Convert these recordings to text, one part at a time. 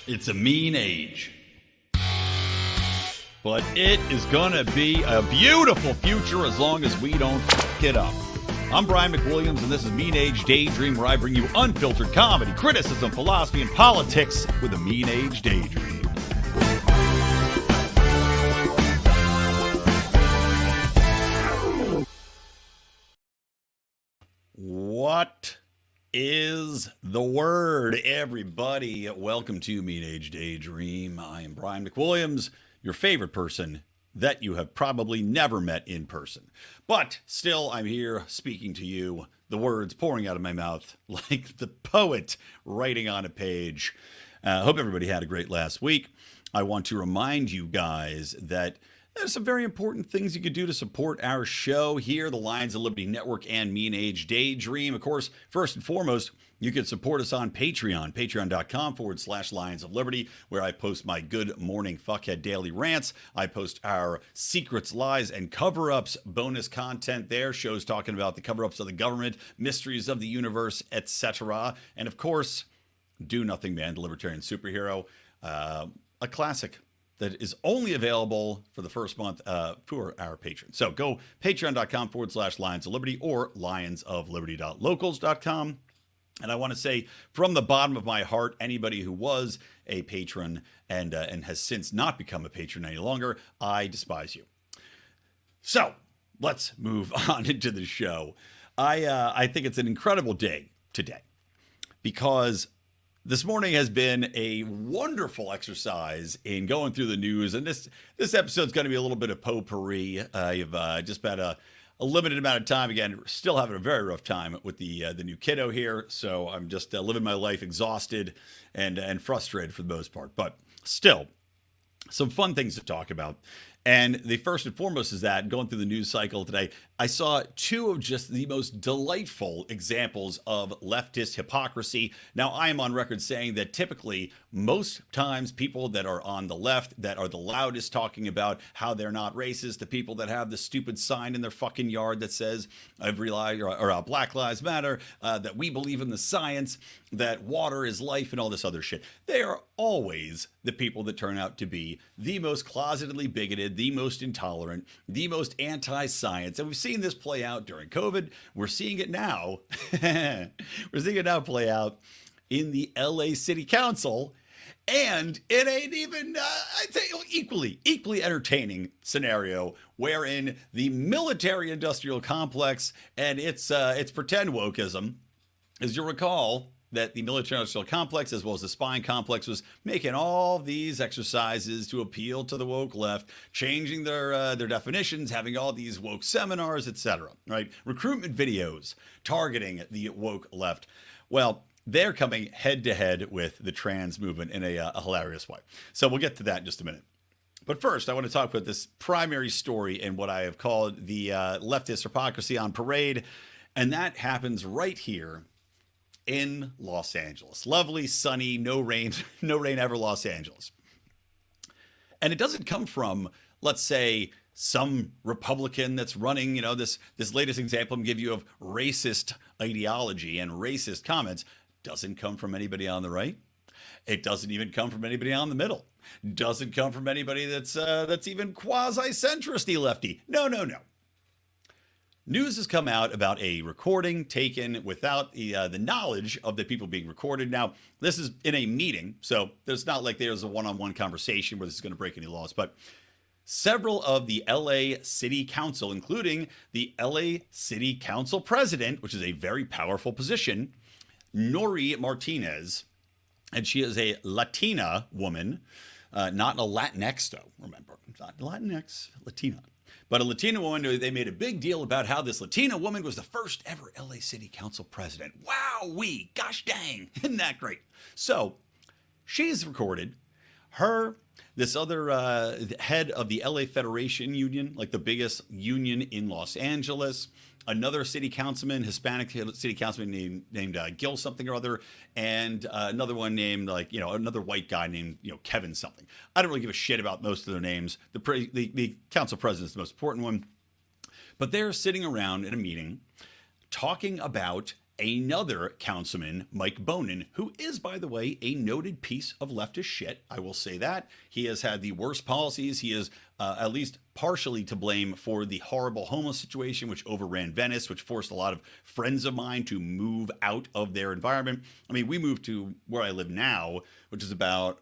It's a mean age. But it is gonna be a beautiful future as long as we don't fuck it up. I'm Brian McWilliams, and this is Mean Age Daydream, where I bring you unfiltered comedy, criticism, philosophy, and politics with a Mean Age Daydream. What is the word, everybody? Welcome to Mean Age Daydream. I am Brian McWilliams, your favorite person that you have probably never met in person. But still, I'm here speaking to you, the words pouring out of my mouth like the poet writing on a page. Hope everybody had a great last week. I want to remind you guys that there's some very important things you could do to support our show here, the Lions of Liberty Network and Mean Age Daydream. Of course, first and foremost, you can support us on Patreon, patreon.com/Lions of Liberty, where I post my Good Morning Fuckhead daily rants. I post our secrets, lies, and cover-ups bonus content there, shows talking about the cover-ups of the government, mysteries of the universe, etc. And of course, Do Nothing Man, the Libertarian Superhero, a classic that is only available for the first month for our patrons. So go patreon.com/Lions of Liberty or lionsofliberty.locals.com. And I want to say from the bottom of my heart, anybody who was a patron and has since not become a patron any longer, I despise you. So let's move on into the show. I think it's an incredible day today because this morning has been a wonderful exercise in going through the news, and this episode's going to be a little bit of potpourri. I've just had a limited amount of time. Again, still having a very rough time with the new kiddo here, so I'm just living my life exhausted and frustrated for the most part. But still, some fun things to talk about. And the first and foremost is that going through the news cycle today, I saw two of just the most delightful examples of leftist hypocrisy. Now, I am on record saying that typically, most times, people that are on the left that are the loudest talking about how they're not racist, the people that have the stupid sign in their fucking yard that says every lie or Black Lives Matter, that we believe in the science, that water is life, and all this other shit. They are always the people that turn out to be the most closetedly bigoted, the most intolerant, the most anti-science. And we've seen this play out during COVID. We're seeing it now. We're seeing it now play out in the LA City Council. And in an even, I'd say, equally entertaining scenario wherein the military-industrial complex and its pretend wokeism, as you recall, that the military-industrial complex, as well as the spying complex, was making all these exercises to appeal to the woke left, changing their definitions, having all these woke seminars, etc. Right? Recruitment videos targeting the woke left. Well, they're coming head-to-head with the trans movement in a hilarious way. So we'll get to that in just a minute. But first, I want to talk about this primary story in what I have called the leftist hypocrisy on parade, and that happens right here in Los Angeles. Lovely, sunny, no rain ever Los Angeles. And it doesn't come from, let's say, some Republican that's running, this latest example I'm giving you of racist ideology and racist comments doesn't come from anybody on the right. It doesn't even come from anybody on the middle. Doesn't come from anybody that's even quasi-centrist-y lefty. No. News has come out about a recording taken without the knowledge of the people being recorded. Now, this is in a meeting, so there's not like there's a one-on-one conversation where this is going to break any laws, but several of the LA City Council, including the LA City Council President, which is a very powerful position, Nori Martinez, and she is a Latina woman, not a Latinx, though, remember. Not Latinx, Latina. But a Latina woman, they made a big deal about how this Latina woman was the first ever LA City Council president. Wow-wee, gosh dang, isn't that great? So she's recorded this other head of the LA Federation Union, like the biggest union in Los Angeles, another city councilman, Hispanic city councilman named Gil something or other, and another one named another white guy named Kevin something. I don't really give a shit about most of their names. The council president is the most important one, but they're sitting around in a meeting talking about another councilman, Mike Bonin, who is, by the way, a noted piece of leftist shit. I will say that. He has had the worst policies. He is at least partially to blame for the horrible homeless situation, which overran Venice, which forced a lot of friends of mine to move out of their environment. I mean, we moved to where I live now, which is about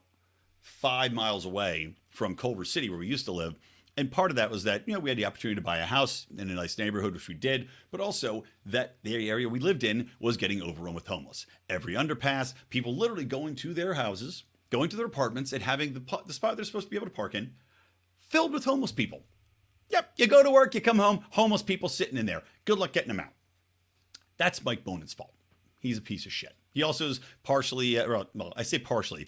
5 miles away from Culver City, where we used to live. And part of that was that, we had the opportunity to buy a house in a nice neighborhood, which we did, but also that the area we lived in was getting overrun with homeless. Every underpass, people literally going to their houses, going to their apartments, and having the spot they're supposed to be able to park in filled with homeless people. Yep, you go to work, you come home, homeless people sitting in there. Good luck getting them out. That's Mike Bonin's fault. He's a piece of shit. He also is partially, well, I say partially,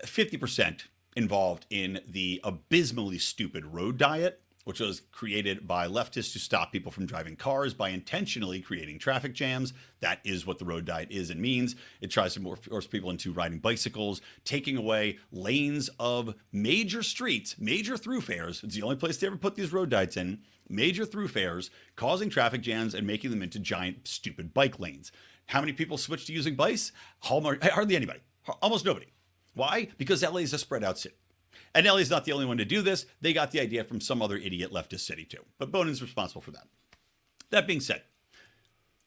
50% involved in the abysmally stupid road diet, which was created by leftists to stop people from driving cars by intentionally creating traffic jams. That is what the road diet is and means. It tries to force people into riding bicycles, taking away lanes of major streets, major thoroughfares. It's the only place they ever put these road diets in. Major thoroughfares, causing traffic jams and making them into giant, stupid bike lanes. How many people switched to using bikes? Hardly anybody. Almost nobody. Why? Because LA is a spread out city. And LA is not the only one to do this. They got the idea from some other idiot leftist city too. But Bonin's responsible for that. That being said,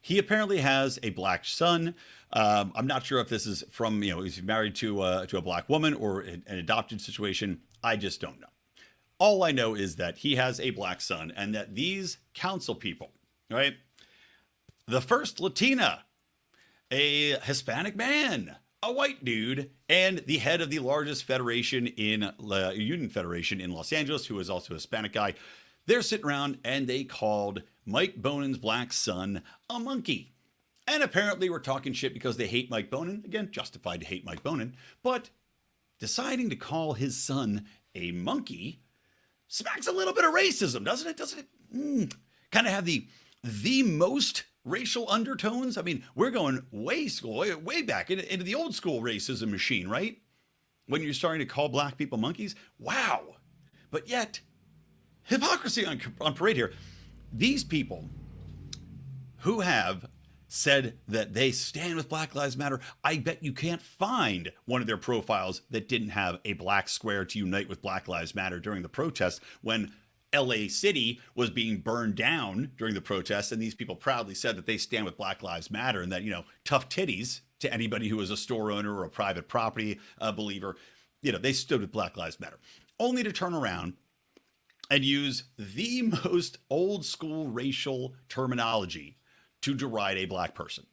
he apparently has a black son. I'm not sure if this is from, he's married to a black woman or an adopted situation. I just don't know. All I know is that he has a black son and that these council people, right? The first Latina, a Hispanic man, a white dude, and the head of the largest federation union federation in Los Angeles, who is also a Hispanic guy. They're sitting around and they called Mike Bonin's black son a monkey. And apparently we're talking shit because they hate Mike Bonin. Again, justified to hate Mike Bonin. But deciding to call his son a monkey smacks a little bit of racism, doesn't it? Doesn't it kind of have the most racial undertones? I mean, we're going way back into the old school racism machine, right? When you're starting to call black people monkeys. Wow. But yet, hypocrisy on parade here. These people who have said that they stand with Black Lives Matter, I bet you can't find one of their profiles that didn't have a black square to unite with Black Lives Matter during the protest when LA City was being burned down during the protests, and these people proudly said that they stand with Black Lives Matter and that, tough titties to anybody who was a store owner or a private property believer. They stood with Black Lives Matter, only to turn around and use the most old school racial terminology to deride a black person.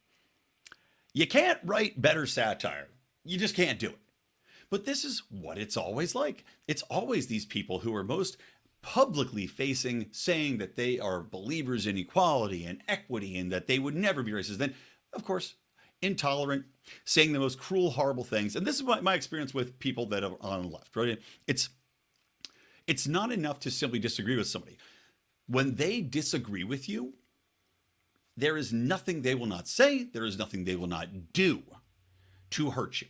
You can't write better satire. You just can't do it. But this is what it's always like. It's always these people who are most publicly saying that they are believers in equality and equity and that they would never be racist. Then, of course, intolerant, saying the most cruel, horrible things. And this is my experience with people that are on the left, right? It's not enough to simply disagree with somebody. When they disagree with you, there is nothing they will not say. There is nothing they will not do to hurt you.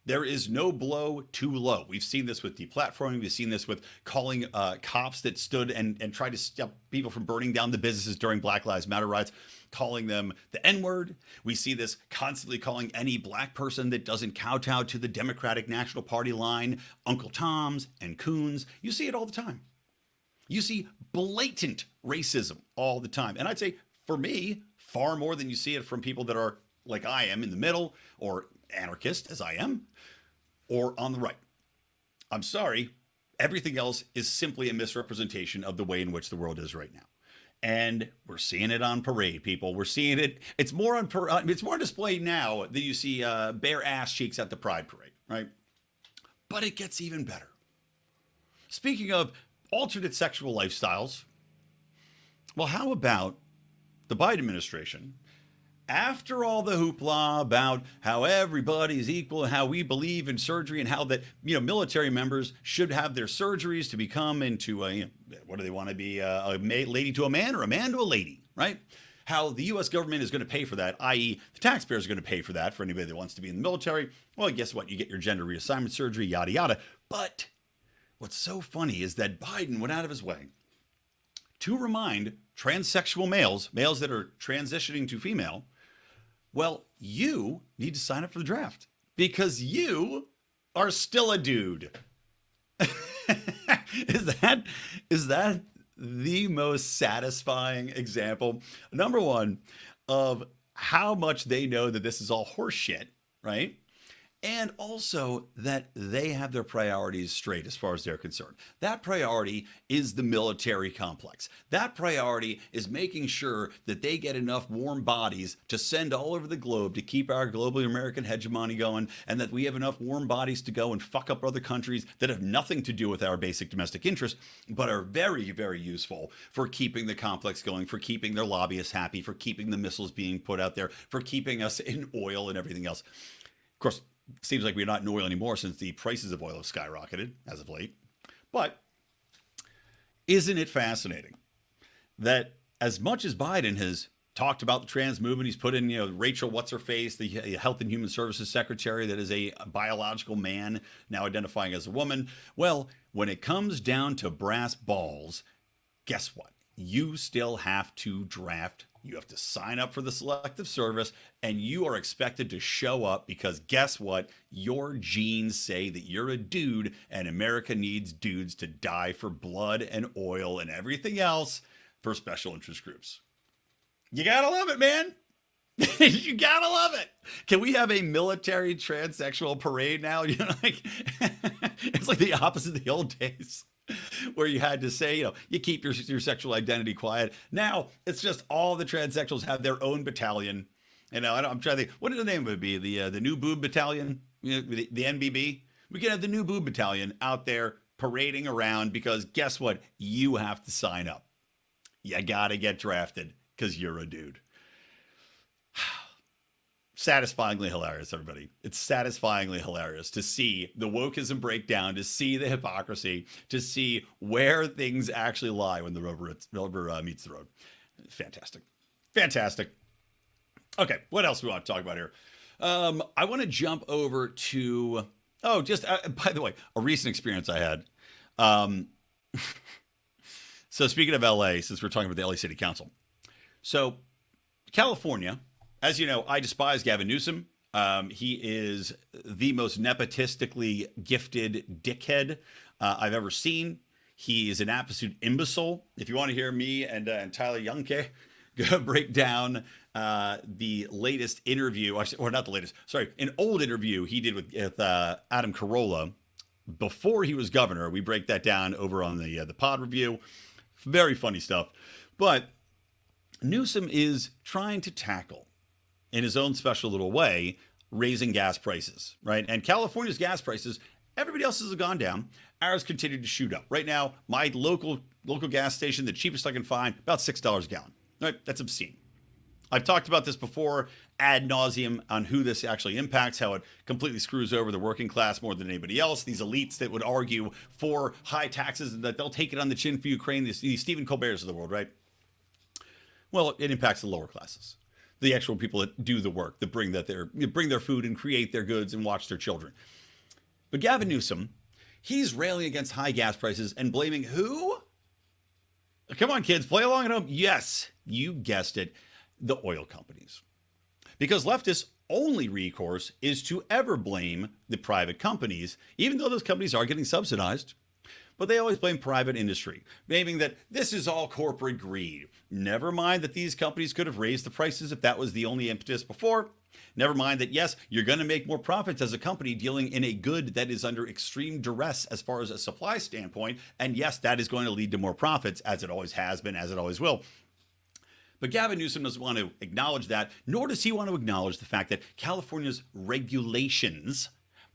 There is no blow too low. We've seen this with deplatforming. We've seen this with calling cops that stood and tried to stop people from burning down the businesses during Black Lives Matter riots, calling them the N-word. We see this constantly calling any black person that doesn't kowtow to the Democratic National Party line Uncle Toms and coons. You see it all the time. You see blatant racism all the time. And I'd say, for me, far more than you see it from people that are like I am in the middle or anarchist as I am, or on the right. I'm sorry. Everything else is simply a misrepresentation of the way in which the world is right now. And we're seeing it on parade, people. We're seeing it. It's more on display now that you see bare ass cheeks at the Pride Parade, right? But it gets even better. Speaking of alternate sexual lifestyles, well, how about the Biden administration? After all the hoopla about how everybody's equal and how we believe in surgery and how that, military members should have their surgeries to become into what do they want to be, a lady to a man or a man to a lady, right? How the U.S. government is going to pay for that, i.e. the taxpayers are going to pay for that for anybody that wants to be in the military. Well, guess what? You get your gender reassignment surgery, yada, yada. But what's so funny is that Biden went out of his way to remind transsexual males that are transitioning to female, Well, you need to sign up for the draft because you are still a dude. Is that the most satisfying example? Number one, of how much they know that this is all horseshit, right? And also that they have their priorities straight as far as they're concerned. That priority is the military complex. That priority is making sure that they get enough warm bodies to send all over the globe to keep our global American hegemony going, and that we have enough warm bodies to go and fuck up other countries that have nothing to do with our basic domestic interests, but are very, very useful for keeping the complex going, for keeping their lobbyists happy, for keeping the missiles being put out there, for keeping us in oil and everything else. Of course, seems like we're not in oil anymore since the prices of oil have skyrocketed as of late. But isn't it fascinating that as much as Biden has talked about the trans movement, he's put in, Rachel What's-Her-Face, the Health and Human Services Secretary, that is a biological man now identifying as a woman. Well, when it comes down to brass balls, guess what? You still have to draft. You have to sign up for the Selective Service, and you are expected to show up because guess what? Your genes say that you're a dude, and America needs dudes to die for blood and oil and everything else for special interest groups. You gotta love it, man. You gotta love it. Can we have a military transsexual parade now? It's like the opposite of the old days, where you had to say, you keep your sexual identity quiet. Now it's just all the transsexuals have their own battalion. I'm trying to think, what did the name of it be? The New Boob Battalion, the NBB. We can have the New Boob Battalion out there parading around because guess what? You have to sign up. You gotta get drafted because you're a dude. Satisfyingly hilarious, everybody. It's satisfyingly hilarious to see the wokeism break down, to see the hypocrisy, to see where things actually lie when the rubber meets the road. Fantastic. Fantastic. Okay, what else do we want to talk about here? I want to jump over to, by the way, a recent experience I had. So speaking of LA, since we're talking about the LA City Council. So California, as you know, I despise Gavin Newsom. He is the most nepotistically gifted dickhead I've ever seen. He is an absolute imbecile. If you want to hear me and Tyler Youngke go break down the latest interview, or not the latest, sorry, an old interview he did with Adam Carolla before he was governor. We break that down over on the pod review. Very funny stuff. But Newsom is trying to tackle, in his own special little way, raising gas prices, right? And California's gas prices, everybody else's have gone down. Ours continue to shoot up. Right now, my local gas station, the cheapest I can find, about $6 a gallon. Right? That's obscene. I've talked about this before ad nauseum on who this actually impacts, how it completely screws over the working class more than anybody else. These elites that would argue for high taxes and that they'll take it on the chin for Ukraine, these Stephen Colbert's of the world, right? Well, it impacts the lower classes, the actual people that do the work, that bring their food and create their goods and watch their children. But Gavin Newsom, he's railing against high gas prices and blaming who? Come on, kids, play along at home. Yes, you guessed it, the oil companies. Because leftists' only recourse is to ever blame the private companies, even though those companies are getting subsidized. But they always blame private industry, blaming that this is all corporate greed. Never mind that these companies could have raised the prices if that was the only impetus before. Never mind that, yes, you're going to make more profits as a company dealing in a good that is under extreme duress as far as a supply standpoint. And yes, that is going to lead to more profits, as it always has been, as it always will. But Gavin Newsom doesn't want to acknowledge that, nor does he want to acknowledge the fact that California's regulations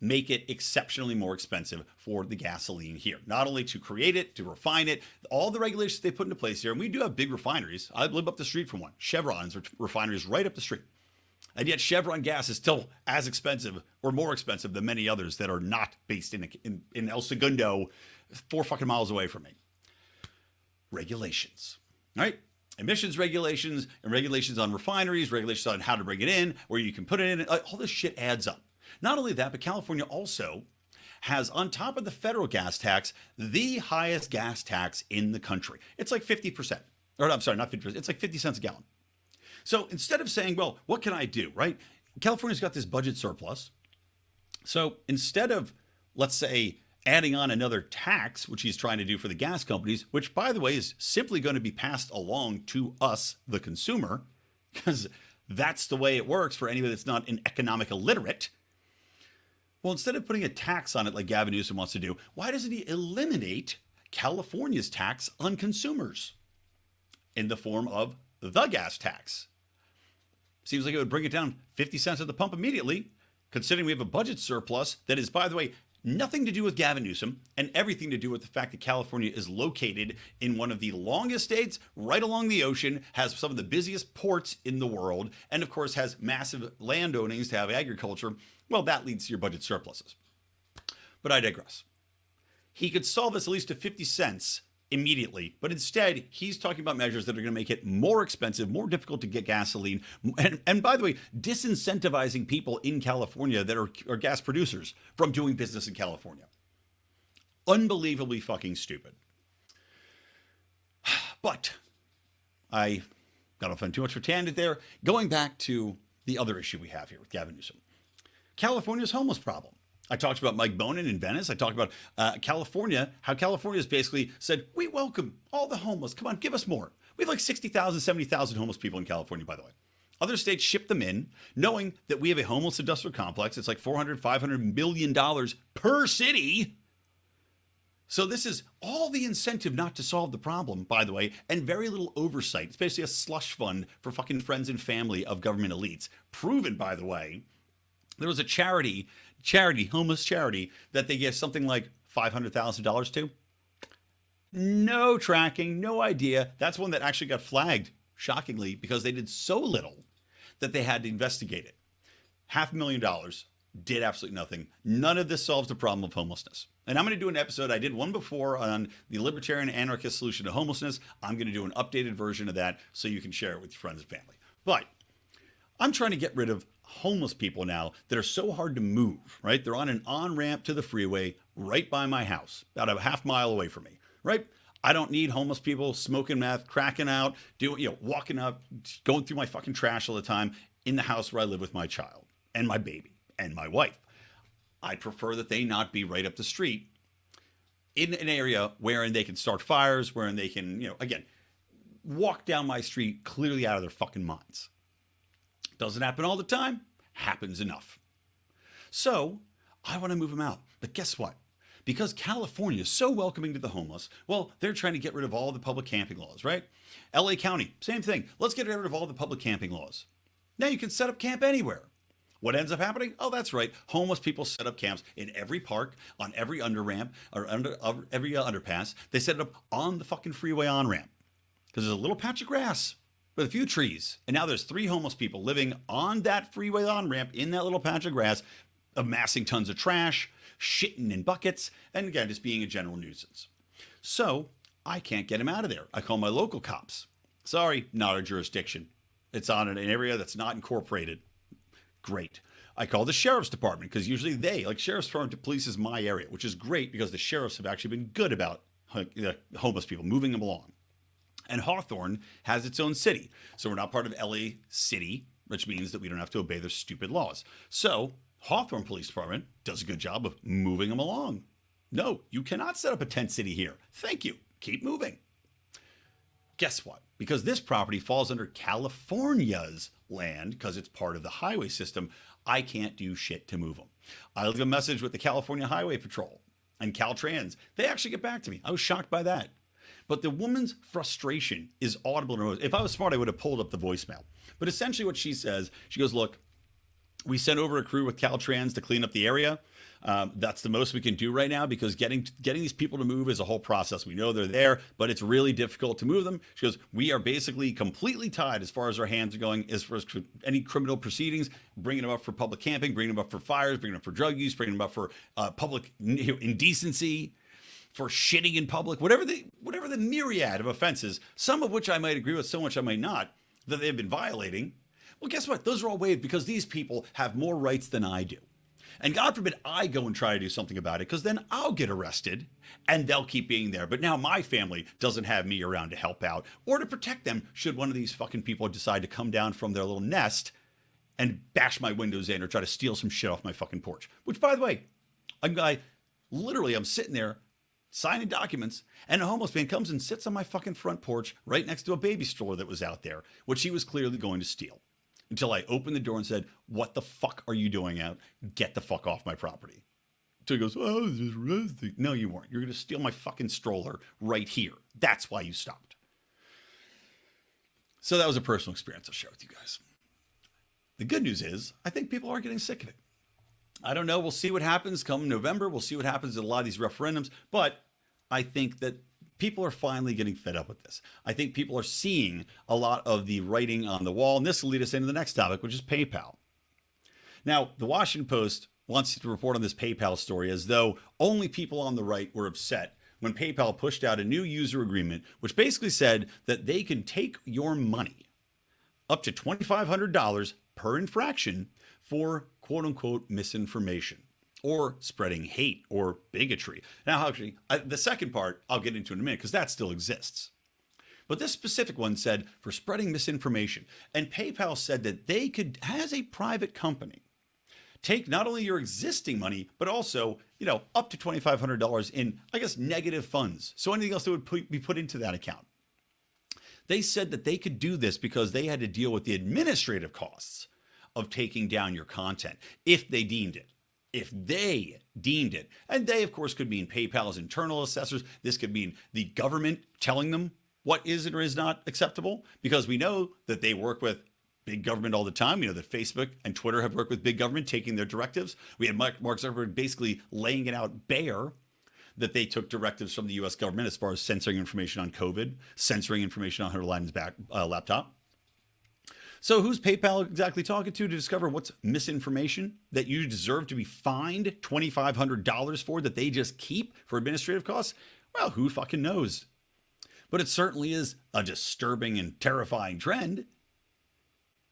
make it exceptionally more expensive for the gasoline here. Not only to create it, to refine it, all the regulations they put into place here, and we do have big refineries. I live up the street from one. Chevron's refinery is right up the street. And yet Chevron gas is still as expensive or more expensive than many others that are not based in El Segundo, 4 fucking miles away from me. Regulations, right? Emissions regulations and regulations on refineries, regulations on how to bring it in, where you can put it in. All this shit adds up. Not only that, but California also has, on top of the federal gas tax, the highest gas tax in the country. It's like 50%. Or I'm sorry, not 50%. It's like 50 cents a gallon. So instead of saying, well, what can I do, right? California's got this budget surplus. So instead of, let's say, adding on another tax, which he's trying to do for the gas companies, which, by the way, is simply going to be passed along to us, the consumer, because that's the way it works for anybody that's not an economic illiterate. Well, instead of putting a tax on it like Gavin Newsom wants to do, why doesn't he eliminate California's tax on consumers in the form of the gas tax? Seems like it would bring it down 50 cents at the pump immediately, considering we have a budget surplus that is, by the way, nothing to do with Gavin Newsom and everything to do with the fact that California is located in one of the longest states right along the ocean, has some of the busiest ports in the world, and of course has massive land ownings to have agriculture. Well, that leads to your budget surpluses. But I digress. He could solve this at least to 50 cents immediately, but instead he's talking about measures that are going to make it more expensive, more difficult to get gasoline, and by the way, disincentivizing people in California that are gas producers from doing business in California. Unbelievably fucking stupid. But I got off on too much of a tangent there. Going back to the other issue we have here with Gavin Newsom. California's homeless problem. I talked about Mike Bonin in Venice. I talked about California, how California has basically said, we welcome all the homeless. Come on, give us more. We have like 60,000, 70,000 homeless people in California, by the way. Other states ship them in, knowing that we have a homeless industrial complex. It's like $400, $500 million per city. So this is all the incentive not to solve the problem, by the way, and very little oversight. It's basically a slush fund for fucking friends and family of government elites. Proven, by the way. There was a charity, homeless charity, that they gave something like $500,000 to. No tracking, no idea. That's one that actually got flagged, shockingly, because they did so little that they had to investigate it. $500,000, did absolutely nothing. None of this solves the problem of homelessness. And I'm going to do an episode. I did one before on the libertarian anarchist solution to homelessness. I'm going to do an updated version of that so you can share it with your friends and family. But I'm trying to get rid of homeless people now that are so hard to move, right? They're on an on-ramp to the freeway right by my house, about a half mile away from me, right? I don't need homeless people smoking meth, cracking out, walking up, going through my fucking trash all the time in the house where I live with my child and my baby and my wife. I prefer that they not be right up the street in an area wherein they can start fires, wherein they can, again, walk down my street clearly out of their fucking minds. Doesn't happen all the time, happens enough. So I want to move them out. But guess what? Because California is so welcoming to the homeless, well, they're trying to get rid of all the public camping laws, right? LA County, same thing. Let's get rid of all the public camping laws. Now you can set up camp anywhere. What ends up happening? Oh, that's right. Homeless people set up camps in every park, on every under-ramp, or every underpass. They set it up on the fucking freeway on-ramp. Because there's a little patch of grass with a few trees. And now there's 3 homeless people living on that freeway on-ramp in that little patch of grass, amassing tons of trash, shitting in buckets, and again, just being a general nuisance. So I can't get them out of there. I call my local cops. Sorry, not our jurisdiction. It's on an area that's not incorporated. Great. I call the sheriff's department because usually sheriff's department polices my area, which is great because the sheriffs have actually been good about homeless people, moving them along. And Hawthorne has its own city. So we're not part of LA City, which means that we don't have to obey their stupid laws. So Hawthorne Police Department does a good job of moving them along. No, you cannot set up a tent city here. Thank you. Keep moving. Guess what? Because this property falls under California's land, because it's part of the highway system, I can't do shit to move them. I leave a message with the California Highway Patrol and Caltrans. They actually get back to me. I was shocked by that. But the woman's frustration is audible in her voice. If I was smart, I would have pulled up the voicemail. But essentially what she says, she goes, look, we sent over a crew with Caltrans to clean up the area. That's the most we can do right now because getting these people to move is a whole process. We know they're there, but it's really difficult to move them. She goes, we are basically completely tied as far as our hands are going, as far as any criminal proceedings, bringing them up for public camping, bringing them up for fires, bringing them up for drug use, bringing them up for public indecency, for shitting in public, whatever the myriad of offenses, some of which I might agree with, so much I might not, that they've been violating. Well, guess what? Those are all waived because these people have more rights than I do. And God forbid I go and try to do something about it, because then I'll get arrested and they'll keep being there. But now my family doesn't have me around to help out or to protect them should one of these fucking people decide to come down from their little nest and bash my windows in or try to steal some shit off my fucking porch. Which, by the way, I'm sitting there signing documents, and a homeless man comes and sits on my fucking front porch right next to a baby stroller that was out there, which he was clearly going to steal. Until I opened the door and said, "What the fuck are you doing out? Get the fuck off my property." So he goes, "Oh, I was just resting." No, you weren't. You're going to steal my fucking stroller right here. That's why you stopped. So that was a personal experience I'll share with you guys. The good news is, I think people are getting sick of it. I don't know. We'll see what happens come November. We'll see what happens at a lot of these referendums. But I think that people are finally getting fed up with this. I think people are seeing a lot of the writing on the wall. And this will lead us into the next topic, which is PayPal. Now, the Washington Post wants to report on this PayPal story as though only people on the right were upset when PayPal pushed out a new user agreement, which basically said that they can take your money, up to $2,500 per infraction, for quote unquote misinformation or spreading hate or bigotry. Now, actually, the second part I'll get into in a minute because that still exists. But this specific one said for spreading misinformation. And PayPal said that they could, as a private company, take not only your existing money, but also, up to $2,500 in, negative funds. So anything else that would be put into that account. They said that they could do this because they had to deal with the administrative costs of taking down your content if they deemed it. And they, of course, could mean PayPal's internal assessors. This could mean the government telling them what is or is not acceptable, because we know that they work with big government all the time. We know that Facebook and Twitter have worked with big government taking their directives. We had Mark Zuckerberg basically laying it out bare that they took directives from the US government as far as censoring information on COVID, censoring information on Hunter Biden's laptop. So who's PayPal exactly talking to discover what's misinformation that you deserve to be fined $2,500 for, that they just keep for administrative costs? Well, who fucking knows? But it certainly is a disturbing and terrifying trend.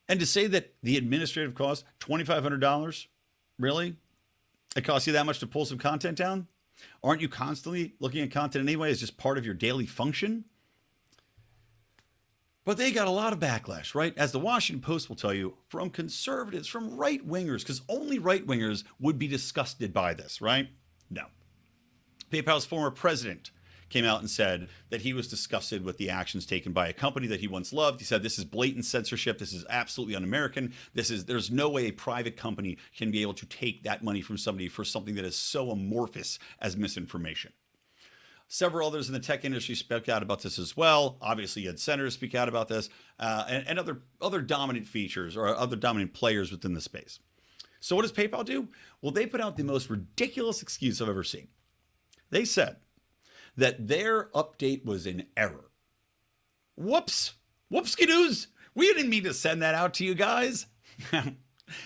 And to say that the administrative cost, $2,500, really? It costs you that much to pull some content down? Aren't you constantly looking at content anyway as just part of your daily function? But they got a lot of backlash, right? As the Washington Post will tell you, from conservatives, from right-wingers, because only right-wingers would be disgusted by this, right? No. PayPal's former president came out and said that he was disgusted with the actions taken by a company that he once loved. He said, this is blatant censorship. This is absolutely un-American. There's no way a private company can be able to take that money from somebody for something that is so amorphous as misinformation. Several others in the tech industry spoke out about this as well. Obviously, you had senators speak out about this, and other dominant features or other dominant players within the space. So what does PayPal do? Well, they put out the most ridiculous excuse I've ever seen. They said that their update was in error. Whoopski-doos. We didn't mean to send that out to you guys.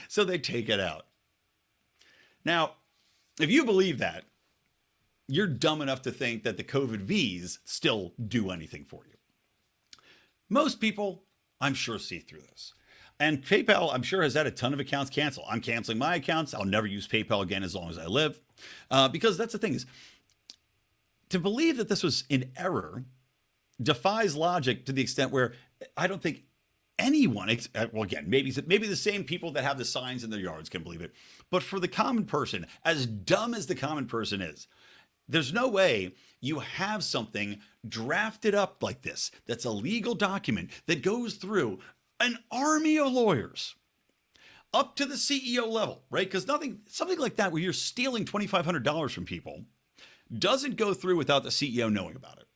So they take it out. Now, if you believe that, you're dumb enough to think that the COVID Vs still do anything for you. Most people, I'm sure, see through this. And PayPal, I'm sure, has had a ton of accounts cancel. I'm canceling my accounts. I'll never use PayPal again as long as I live. Because that's the thing is, to believe that this was in error defies logic to the extent where I don't think anyone, well, again, maybe the same people that have the signs in their yards can believe it. But for the common person, as dumb as the common person is, there's no way you have something drafted up like this that's a legal document that goes through an army of lawyers up to the CEO level, right? Because something like that where you're stealing $2,500 from people doesn't go through without the CEO knowing about it.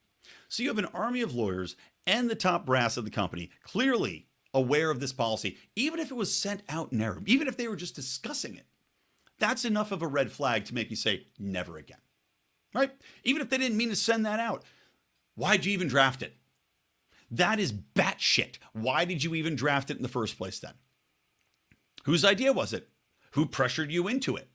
So you have an army of lawyers and the top brass of the company clearly aware of this policy, even if it was sent out in error, even if they were just discussing it. That's enough of a red flag to make you say, never again. Right? Even if they didn't mean to send that out, why'd you even draft it? That is batshit. Why did you even draft it in the first place then? Whose idea was it? Who pressured you into it?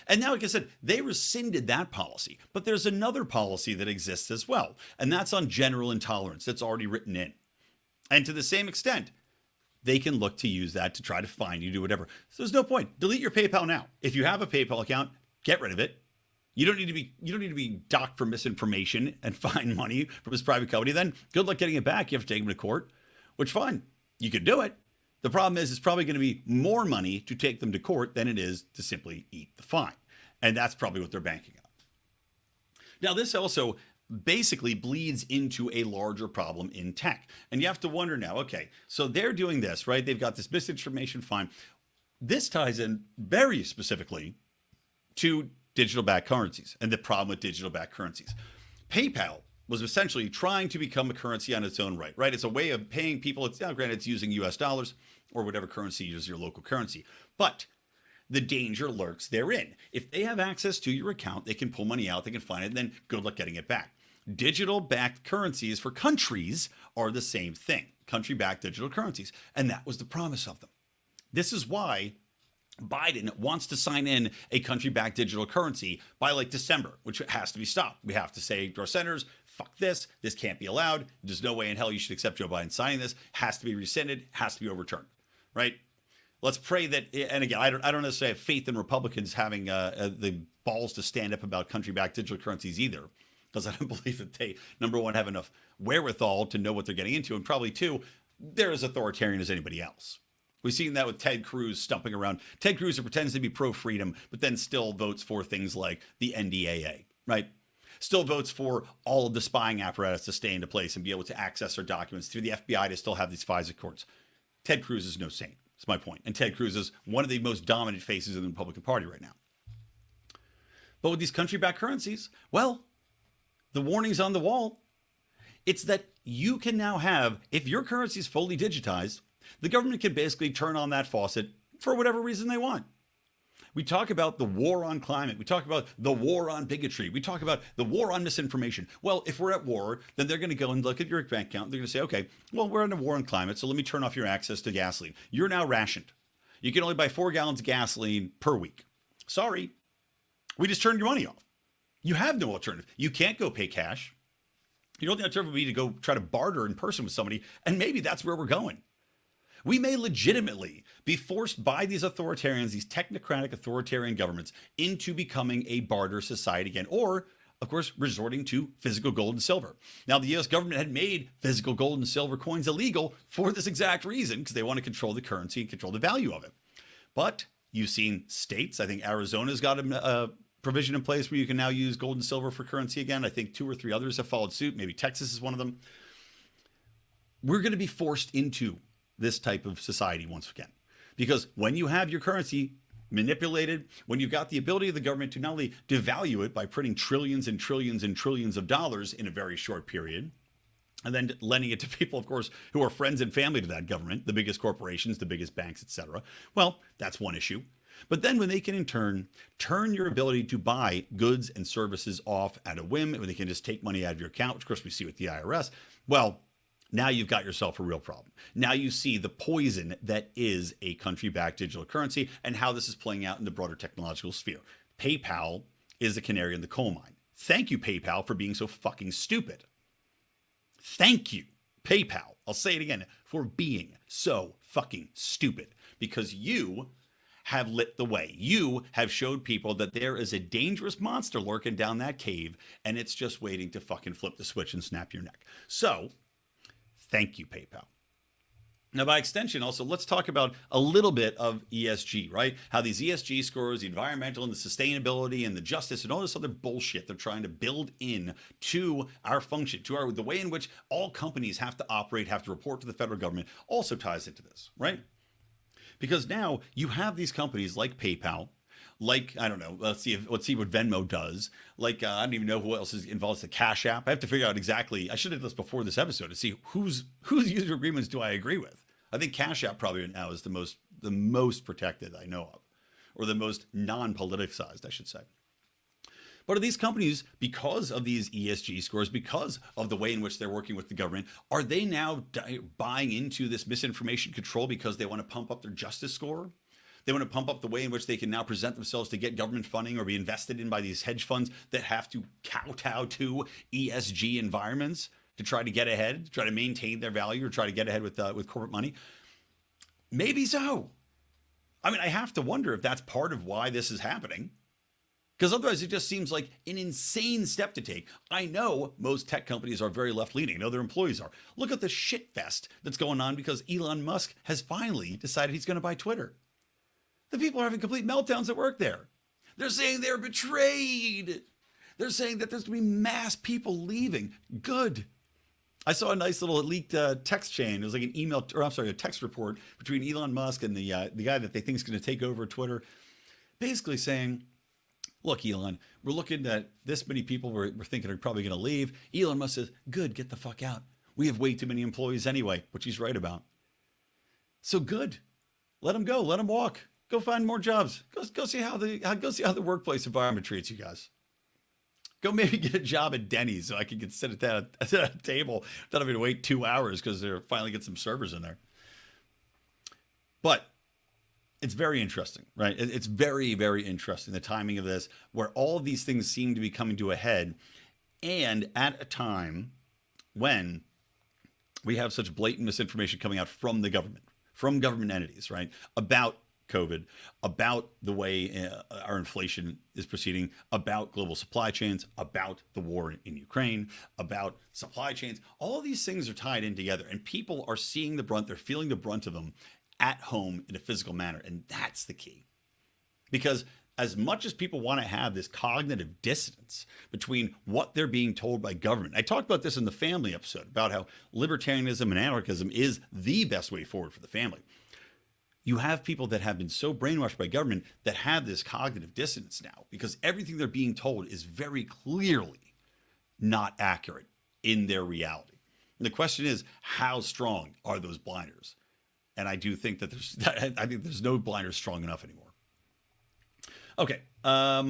And now, like I said, they rescinded that policy, but there's another policy that exists as well, and that's on general intolerance that's already written in. And to the same extent, they can look to use that to try to find you, do whatever. So there's no point. Delete your PayPal now. If you have a PayPal account, get rid of it. You don't need to be docked for misinformation and find money from this private company. Then good luck getting it back. You have to take them to court, which fine. You could do it. The problem is it's probably going to be more money to take them to court than it is to simply eat the fine. And that's probably what they're banking on. Now, this also basically bleeds into a larger problem in tech. And you have to wonder now, okay, so they're doing this, right? They've got this misinformation fine. This ties in very specifically to digital-backed currencies and the problem with digital-backed currencies. PayPal was essentially trying to become a currency on its own right? It's a way of paying people. It's now granted it's using US dollars or whatever currency is your local currency. But the danger lurks therein. If they have access to your account, they can pull money out, they can find it, and then good luck getting it back. Digital-backed currencies for countries are the same thing. Country-backed digital currencies. And that was the promise of them. This is why Biden wants to sign in a country-backed digital currency by like December, which has to be stopped. We have to say to our senators, fuck this. This can't be allowed. There's no way in hell you should accept Joe Biden signing this. Has to be rescinded. Has to be overturned. Right? Let's pray that. And again, I don't necessarily have faith in Republicans having the balls to stand up about country-backed digital currencies either, because I don't believe that they, number one, have enough wherewithal to know what they're getting into, and probably two, they're as authoritarian as anybody else. We've seen that with Ted Cruz stumping around. Ted Cruz who pretends to be pro-freedom, but then still votes for things like the NDAA, right? Still votes for all of the spying apparatus to stay into place and be able to access our documents through the FBI to still have these FISA courts. Ted Cruz is no saint, that's my point. And Ted Cruz is one of the most dominant faces in the Republican Party right now. But with these country-backed currencies, well, the warning's on the wall. It's that you can now have, if your currency is fully digitized, the government can basically turn on that faucet for whatever reason they want. We talk about the war on climate. We talk about the war on bigotry. We talk about the war on misinformation. Well, if we're at war, then they're going to go and look at your bank account. They're going to say, okay, well, we're in a war on climate, so let me turn off your access to gasoline. You're now rationed. You can only buy 4 gallons of gasoline per week. Sorry, we just turned your money off. You have no alternative. You can't go pay cash. Your only alternative would be to go try to barter in person with somebody, and maybe that's where we're going. We may legitimately be forced by these authoritarians, these technocratic authoritarian governments, into becoming a barter society again, or, of course, resorting to physical gold and silver. Now, the U.S. government had made physical gold and silver coins illegal for this exact reason, because they want to control the currency and control the value of it. But you've seen states, I think Arizona's got a provision in place where you can now use gold and silver for currency again. I think 2 or 3 others have followed suit. Maybe Texas is one of them. We're going to be forced into this type of society once again, because when you have your currency manipulated, when you've got the ability of the government to not only devalue it by printing trillions and trillions and trillions of dollars in a very short period, and then lending it to people, of course, who are friends and family to that government, the biggest corporations, the biggest banks, etc. Well, that's one issue. But then when they can in turn your ability to buy goods and services off at a whim, when they can just take money out of your account, which of course we see with the IRS, well, now you've got yourself a real problem. Now you see the poison that is a country-backed digital currency and how this is playing out in the broader technological sphere. PayPal is the canary in the coal mine. Thank you, PayPal, for being so fucking stupid. Thank you, PayPal. I'll say it again, for being so fucking stupid, because you have lit the way. You have showed people that there is a dangerous monster lurking down that cave, and it's just waiting to fucking flip the switch and snap your neck. So, thank you, PayPal. Now, by extension, also, let's talk about a little bit of ESG, right? How these ESG scores, the environmental and the sustainability and the justice and all this other bullshit they're trying to build in to our function, to the way in which all companies have to operate, have to report to the federal government, also ties into this, right? Because now you have these companies like PayPal, like, I don't know, let's see what Venmo does. Like, I don't even know who else is involved. It's the Cash App. I have to figure out exactly. I should have done this before this episode to see whose user agreements do I agree with. I think Cash App probably right now is the most protected I know of, or the most non-politicized, I should say. But are these companies, because of these ESG scores, because of the way in which they're working with the government, are they now buying into this misinformation control because they want to pump up their justice score? They want to pump up the way in which they can now present themselves to get government funding or be invested in by these hedge funds that have to kowtow to ESG environments to try to get ahead, to try to maintain their value, or try to get ahead with corporate money. Maybe so. I mean, I have to wonder if that's part of why this is happening. Because otherwise, it just seems like an insane step to take. I know most tech companies are very left leaning. I know their employees are. Look at the shit fest that's going on because Elon Musk has finally decided he's going to buy Twitter. The people are having complete meltdowns at work there. They're saying they're betrayed. They're saying that there's going to be mass people leaving. Good. I saw a nice little leaked text chain. It was like an email, or I'm sorry, a text report between Elon Musk and the guy that they think is going to take over Twitter, basically saying, look, Elon, we're looking at this many people we're thinking are probably going to leave. Elon Musk says, good, get the fuck out. We have way too many employees anyway, which he's right about. So good. Let them go. Let them walk. Go find more jobs. Go see how the workplace environment treats you guys. Go maybe get a job at Denny's so I can get sit at that table without having to wait 2 hours because they're finally get some servers in there. But it's very interesting, right? It's very, very interesting, the timing of this, where all of these things seem to be coming to a head, and at a time when we have such blatant misinformation coming out from the government, from government entities, right, about COVID, about the way our inflation is proceeding, about global supply chains, about the war in Ukraine, about supply chains. All of these things are tied in together, and people are seeing the brunt. They're feeling the brunt of them at home in a physical manner. And that's the key. Because as much as people want to have this cognitive dissonance between what they're being told by government, I talked about this in the family episode about how libertarianism and anarchism is the best way forward for the family. You have people that have been so brainwashed by government that have this cognitive dissonance now because everything they're being told is very clearly not accurate in their reality. And the question is, how strong are those blinders? And I do think that there's no blinders strong enough anymore. Okay. I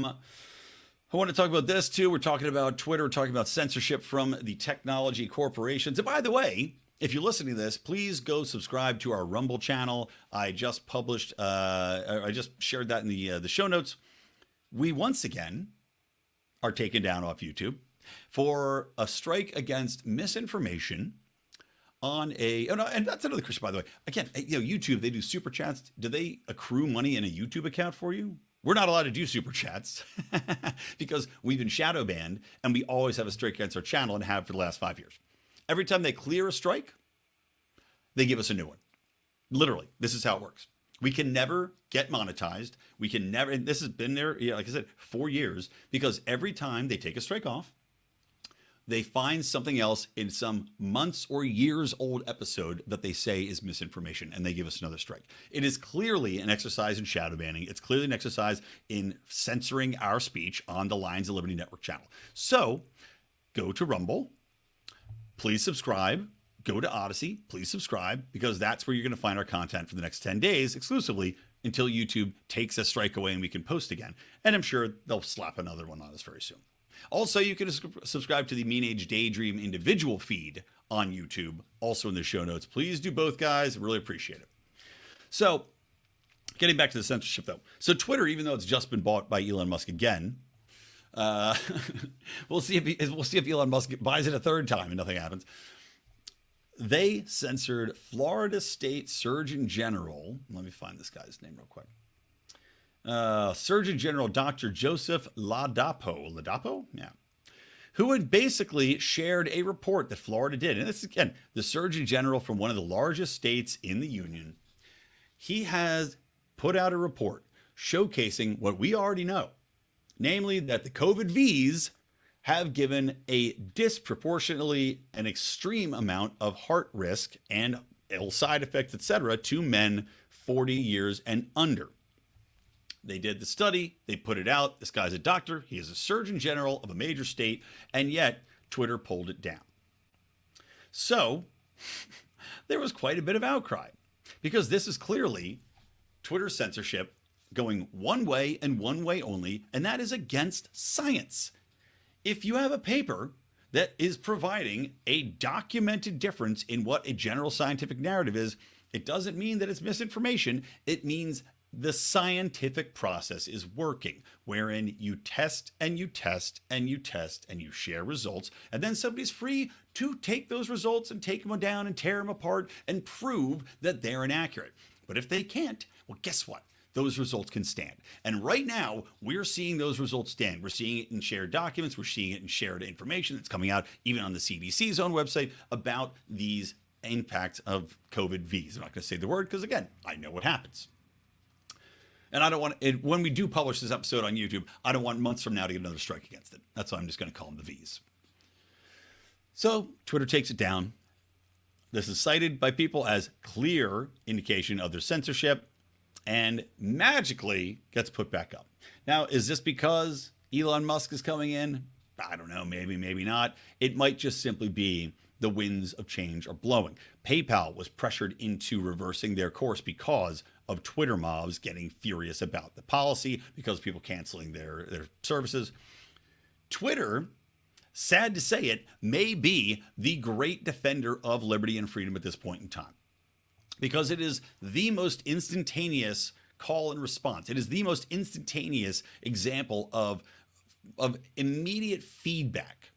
want to talk about this too. We're talking about Twitter. We're talking about censorship from the technology corporations. And by the way, if you're listening to this, please go subscribe to our Rumble channel. I just published, I just shared that in the show notes. We once again are taken down off YouTube for a strike against misinformation on and that's another question, by the way. Again, YouTube, they do super chats. Do they accrue money in a YouTube account for you? We're not allowed to do super chats because we've been shadow banned, and we always have a strike against our channel and have for the last 5 years. Every time they clear a strike, they give us a new one. Literally, this is how it works. We can never get monetized. We can never, and this has been there, like I said, 4 years, because every time they take a strike off, they find something else in some months or years old episode that they say is misinformation, and they give us another strike. It is clearly an exercise in shadow banning. It's clearly an exercise in censoring our speech on the Lions of Liberty Network channel. So go to Rumble. Please subscribe. Go to Odyssey. Please subscribe, because that's where you're going to find our content for the next 10 days exclusively until YouTube takes a strike away and we can post again. And I'm sure they'll slap another one on us very soon. Also, you can subscribe to the Mean Age Daydream individual feed on YouTube, also in the show notes. Please do both, guys. I really appreciate it. So, getting back to the censorship, though. So, Twitter, even though it's just been bought by Elon Musk again, we'll see if Elon Musk buys it a third time and nothing happens. They censored Florida State Surgeon General. Let me find this guy's name real quick. Surgeon General Dr. Joseph Ladapo, yeah, who had basically shared a report that Florida did. And this is, again, the Surgeon General from one of the largest states in the union. He has put out a report showcasing what we already know, namely that the COVID Vs have given a disproportionately an extreme amount of heart risk and ill side effects, etc., to men 40 years and under. They did the study, they put it out. This guy's a doctor, he is a surgeon general of a major state, and yet Twitter pulled it down. So there was quite a bit of outcry, because this is clearly Twitter censorship going one way and one way only, and that is against science. If you have a paper that is providing a documented difference in what a general scientific narrative is, it doesn't mean that it's misinformation. It means the scientific process is working, wherein you test and you test and you test and you share results, and then somebody's free to take those results and take them down and tear them apart and prove that they're inaccurate. But if they can't, well, guess what? Those results can stand. And right now, we're seeing those results stand. We're seeing it in shared documents. We're seeing it in shared information that's coming out even on the CDC's own website about these impacts of COVID Vs. I'm not going to say the word because, again, I know what happens. And I don't want it, when we do publish this episode on YouTube, I don't want months from now to get another strike against it. That's why I'm just going to call them the Vs. So Twitter takes it down. This is cited by people as clear indication of their censorship and magically gets put back up. Now, is this because Elon Musk is coming in? I don't know, maybe, maybe not. It might just simply be the winds of change are blowing. PayPal was pressured into reversing their course because of Twitter mobs getting furious about the policy, because of people canceling their services. Twitter, sad to say it, may be the great defender of liberty and freedom at this point in time, because it is the most instantaneous call and response. It is the most instantaneous example of immediate feedback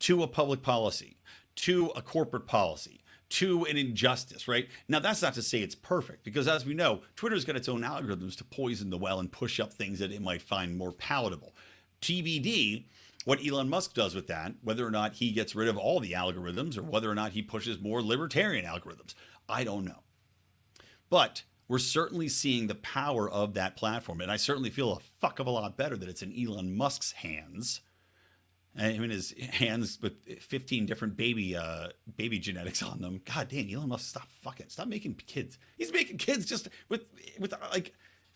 to a public policy, to a corporate policy, to an injustice, right? Now, that's not to say it's perfect, because as we know, Twitter's got its own algorithms to poison the well and push up things that it might find more palatable. TBD, what Elon Musk does with that, whether or not he gets rid of all the algorithms or whether or not he pushes more libertarian algorithms, I don't know. But we're certainly seeing the power of that platform. And I certainly feel a fuck of a lot better that it's in Elon Musk's hands. I mean, his hands with 15 different baby genetics on them. God damn, Elon Musk, stop making kids. He's making kids just with like,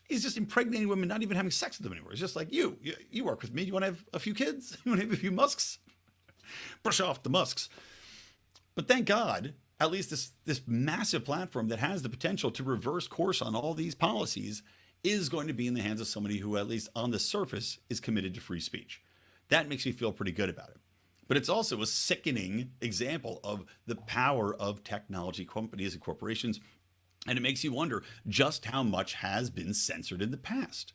he's just impregnating women, not even having sex with them anymore. It's just like, you work with me. You want to have a few kids? You want to have a few Musks? Brush off the Musks. But thank God, at least this massive platform that has the potential to reverse course on all these policies is going to be in the hands of somebody who, at least on the surface, is committed to free speech. That makes me feel pretty good about it. But it's also a sickening example of the power of technology companies and corporations. And it makes you wonder just how much has been censored in the past.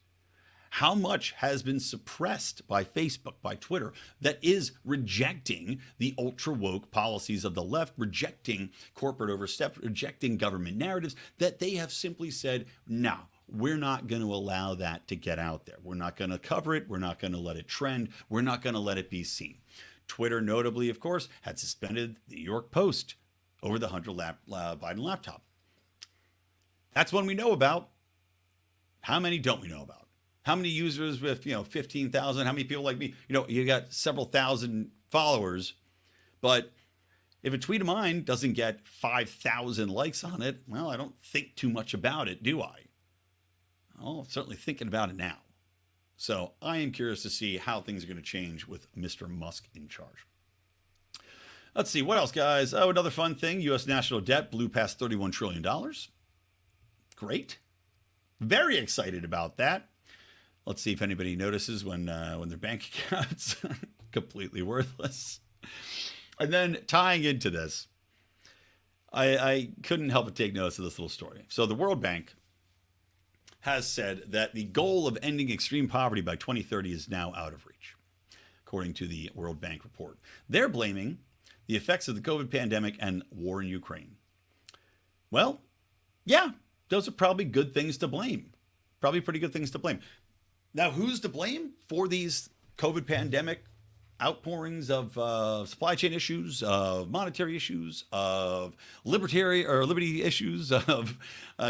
How much has been suppressed by Facebook, by Twitter, that is rejecting the ultra woke policies of the left, rejecting corporate overstep, rejecting government narratives, that they have simply said, no, we're not going to allow that to get out there. We're not going to cover it. We're not going to let it trend. We're not going to let it be seen. Twitter, notably, of course, had suspended the New York Post over the Hunter Biden laptop. That's one we know about. How many don't we know about? How many users with, 15,000? How many people like me? You got several thousand followers, but if a tweet of mine doesn't get 5,000 likes on it, well, I don't think too much about it, do I? Well, I'm certainly thinking about it now. So I am curious to see how things are going to change with Mr. Musk in charge. Let's see, what else, guys? Oh, another fun thing. U.S. national debt blew past $31 trillion. Great. Very excited about that. Let's see if anybody notices when their bank accounts are completely worthless. And then tying into this, I couldn't help but take notice of this little story. So the World Bank has said that the goal of ending extreme poverty by 2030 is now out of reach, according to the World Bank report. They're blaming the effects of the COVID pandemic and war in Ukraine. Well, yeah, those are probably good things to blame. Probably pretty good things to blame. Now, who's to blame for these COVID pandemic outpourings of supply chain issues, of monetary issues, of liberty issues, of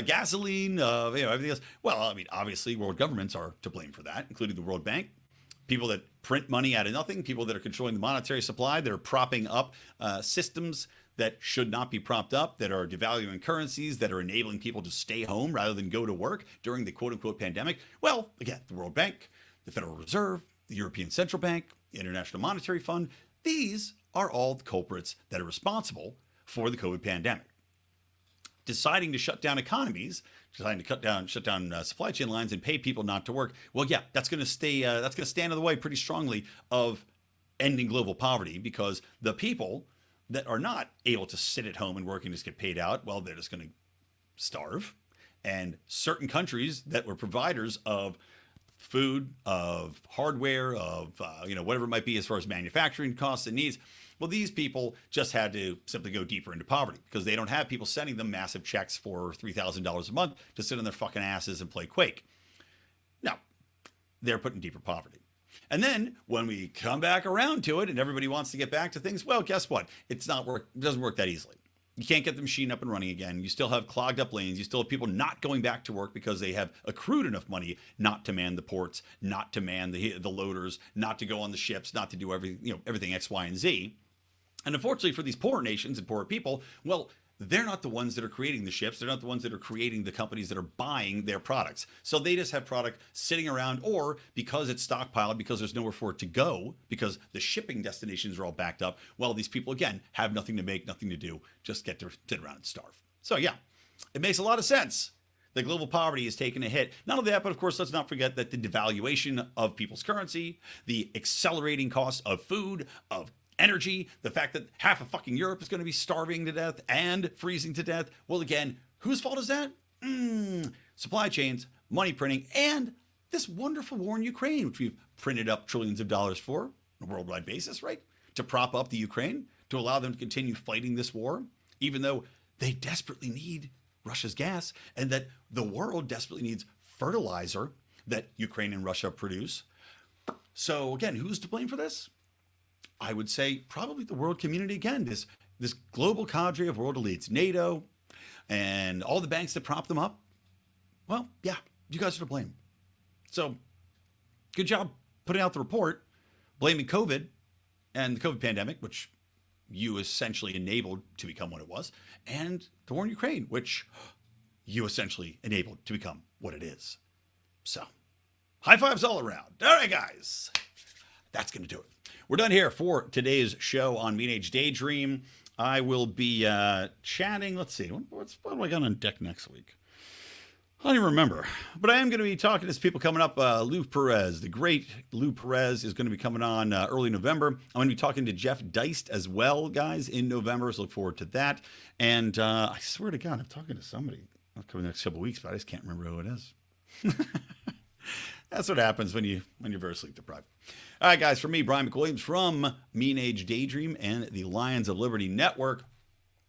gasoline, of everything else? Well, I mean, obviously, world governments are to blame for that, including the World Bank. People that print money out of nothing, people that are controlling the monetary supply, that are propping up systems that should not be propped up, that are devaluing currencies, that are enabling people to stay home rather than go to work during the quote-unquote pandemic. Well, again, the World Bank, the Federal Reserve, the European Central Bank, the International Monetary Fund, these are all the culprits that are responsible for the COVID pandemic. Deciding to shut down economies, deciding to shut down supply chain lines and pay people not to work. Well, yeah, that's going to stand in the way pretty strongly of ending global poverty, because the people that are not able to sit at home and work and just get paid out, well, they're just going to starve. And certain countries that were providers of food, of hardware, of whatever it might be as far as manufacturing costs and needs. Well, these people just had to simply go deeper into poverty because they don't have people sending them massive checks for $3,000 a month to sit on their fucking asses and play Quake. No, they're put in deeper poverty. And then when we come back around to it and everybody wants to get back to things, well, guess what? It doesn't work that easily. You can't get the machine up and running again. You still have clogged up lanes. You still have people not going back to work because they have accrued enough money not to man the ports, not to man the loaders, not to go on the ships, not to do everything X, Y, and Z. And unfortunately for these poor nations and poor people, well, they're not the ones that are creating the ships. They're not the ones that are creating the companies that are buying their products. So they just have product sitting around, or because it's stockpiled, because there's nowhere for it to go, because the shipping destinations are all backed up. Well, these people, again, have nothing to make, nothing to do, just get to sit around and starve. So yeah, it makes a lot of sense that global poverty has taken a hit. Not only that, but of course, let's not forget that the devaluation of people's currency, the accelerating cost of food, of energy, the fact that half of fucking Europe is going to be starving to death and freezing to death. Well, again, whose fault is that? Supply chains, money printing, and this wonderful war in Ukraine, which we've printed up trillions of dollars for on a worldwide basis, right? To prop up the Ukraine, to allow them to continue fighting this war, even though they desperately need Russia's gas and that the world desperately needs fertilizer that Ukraine and Russia produce. So again, who's to blame for this? I would say probably the world community again, this global cadre of world elites, NATO, and all the banks that prop them up. Well, yeah, you guys are to blame. So good job putting out the report, blaming COVID and the COVID pandemic, which you essentially enabled to become what it was, and the war in Ukraine, which you essentially enabled to become what it is. So high fives all around. All right, guys, that's going to do it. We're done here for today's show on Mean Age Daydream. I will be chatting. Let's see. What do I got on deck next week? I don't even remember. But I am going to be talking to some people coming up. Lou Perez, the great Lou Perez, is going to be coming on early November. I'm going to be talking to Jeff Deist as well, guys, in November. So look forward to that. And I swear to God, I'm talking to somebody over the next couple of weeks, but I just can't remember who it is. That's what happens when you're very sleep deprived. All right, guys, from me, Brian McWilliams from Mean Age Daydream and the Lions of Liberty Network.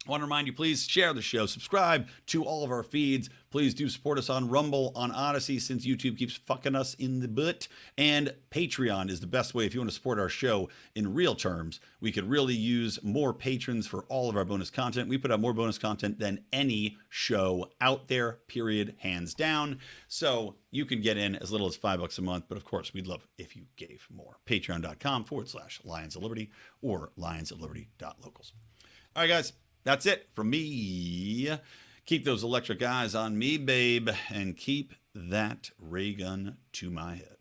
I want to remind you, please share the show, subscribe to all of our feeds. Please do support us on Rumble, on Odyssey, since YouTube keeps fucking us in the butt. And Patreon is the best way if you want to support our show in real terms. We could really use more patrons for all of our bonus content. We put out more bonus content than any show out there, period, hands down. So you can get in as little as $5 a month. But of course, we'd love if you gave more. Patreon.com/Lions of Liberty or lionsofliberty.locals. All right, guys. That's it from me. Keep those electric eyes on me, babe, and keep that ray gun to my head.